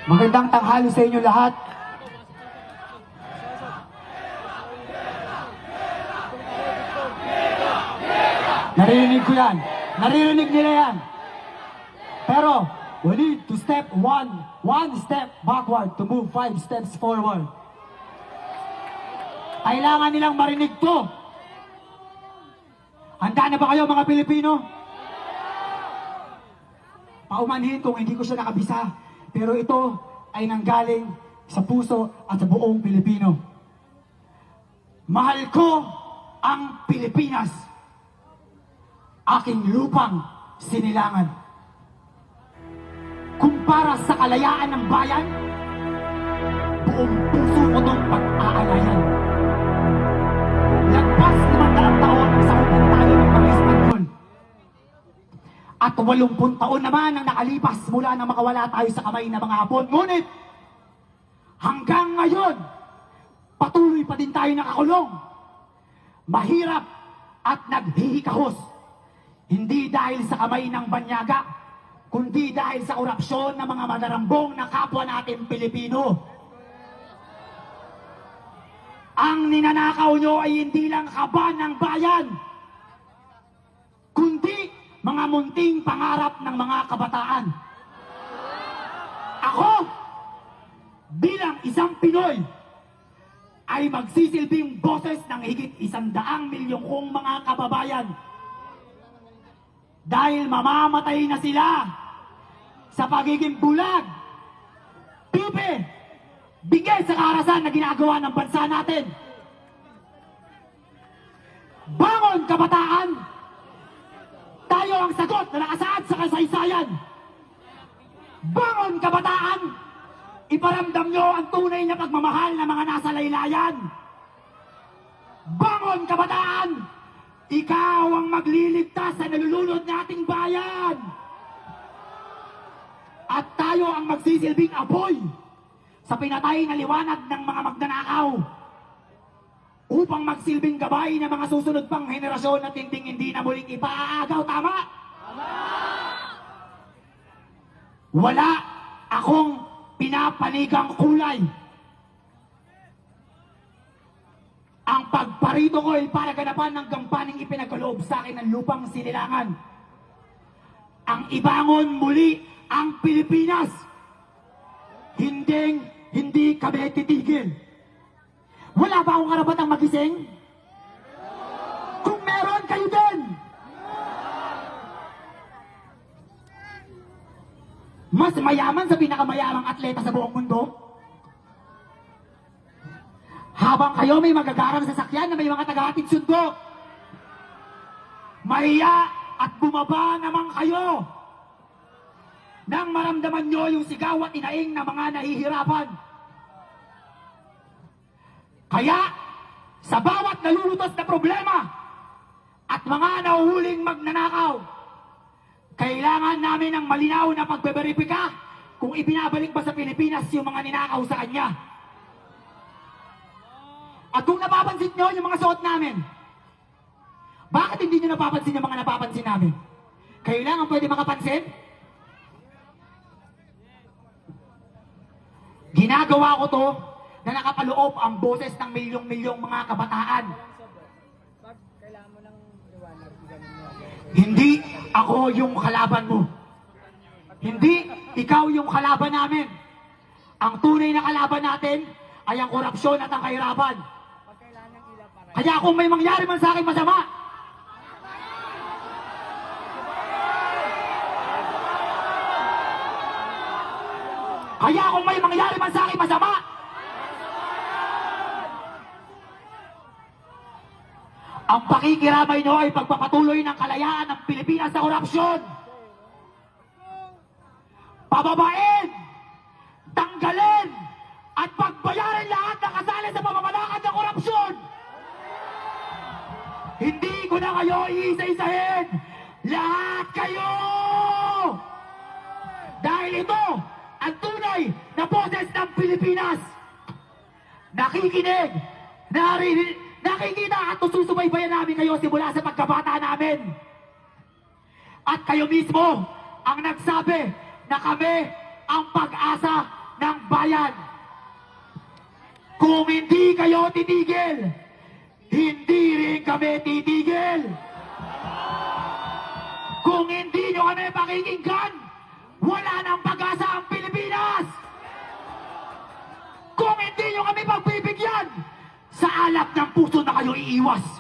Magandang tanghali sa inyo lahat. Naririnig ko yan. Naririnig nila yan. Pero, we need to step one step backward to move 5 steps forward. Kailangan nilang marinig to. Handa na ba kayo mga Pilipino? Paumanhin kung hindi ko siya nakabisa. Pero ito ay nanggaling sa puso at sa buong Pilipino. Mahal ko ang Pilipinas. Aking lupang sinilangan. Kumpara sa kalayaan ng bayan, buong puso ko itong pag-aalayan. Lagpas naman daang taon ang sakupan tayo ng mga Espanyol. At 80 taon naman ang nakalipas mula nang makawala tayo sa kamay ng mga Hapon. Ngunit, hanggang ngayon, patuloy pa din tayo nakakulong. Mahirap at naghihikahos. Hindi dahil sa kamay ng banyaga, kundi dahil sa korupsyon ng mga madarambong na kapwa natin Pilipino. Ang ninanakaw nyo ay hindi lang kaban ng bayan, kundi mga munting pangarap ng mga kabataan. Ako, bilang isang Pinoy, ay magsisilbing boses ng higit 100 milyong kong mga kababayan. Dahil mamamatay na sila sa pagiging bulag, pipi, bigay sa karahasan na ginagawa ng bansa natin. Bangon kabataan! Tayo ang sagot na nakasaad sa kasaysayan. Bangon kabataan! Iparamdam nyo ang tunay na pagmamahal ng mga nasa laylayan. Bangon kabataan! Ikaw ang magliligtas sa nalulunod nating bayan. At tayo ang magsisilbing apoy sa pinatay na liwanag ng mga magnanakaw upang magsilbing gabay ng mga susunod pang henerasyon na hindi na muling ipaagaw. Tama? Tama! Wala akong pinapanigang kulay. Ang pagparito ko ay para ganapan ng gampaning ipinagkaloob sa akin ng lupang sinilangan. Ang ibangon muli ang Pilipinas. Hindi kami titigil. Wala ba akong karapatang magising? Kung meron, kayo din. Mas mayaman sa pinakamayamang atleta sa buong mundo? Habang kayo may magagarang sasakyan na may mga tagahatid sundo, mahiya at bumaba naman kayo nang maramdaman nyo yung sigaw at inaing ng mga nahihirapan. Kaya, sa bawat nalulutos na problema at mga nahuhuling magnanakaw, kailangan namin ng malinaw na pagbeberipika kung ibinabalik ba sa Pilipinas yung mga ninakaw sa kanya. At kung napapansin nyo yung mga suot namin, bakit hindi nyo napapansin yung mga napapansin namin? Kailangan pwede makapansin? Ginagawa ko to na nakapaloob ang boses ng milyong-milyong mga kabataan. Hindi ako yung kalaban mo. Hindi ikaw yung kalaban namin. Ang tunay na kalaban natin ay ang korupsyon at ang kahirapan. Kaya kung may mangyari man sa akin masama, ang pakikiramay nyo ay pagpapatuloy ng kalayaan ng Pilipinas sa korupsyon. Pababain, tanggalin, at pagbayarin lahat na kasali sa pamamalakad ng korupsyon. Hindi ko na kayo iisa-isahin. Lahat kayo! Dahil ito ang tunay na boses ng Pilipinas. Nakikinig, nakikita at susubaybayan namin kayo simula sa pagkabata namin. At kayo mismo ang nagsabi na kami ang pag-asa ng bayan. Kung hindi kayo titigil, hindi rin kami titigil. Kung hindi nyo kami pakikinggan, wala nang pag-asa ang Pilipinas. Kung hindi nyo kami pagbibigyan, sa alap ng puso na kayo iiwas.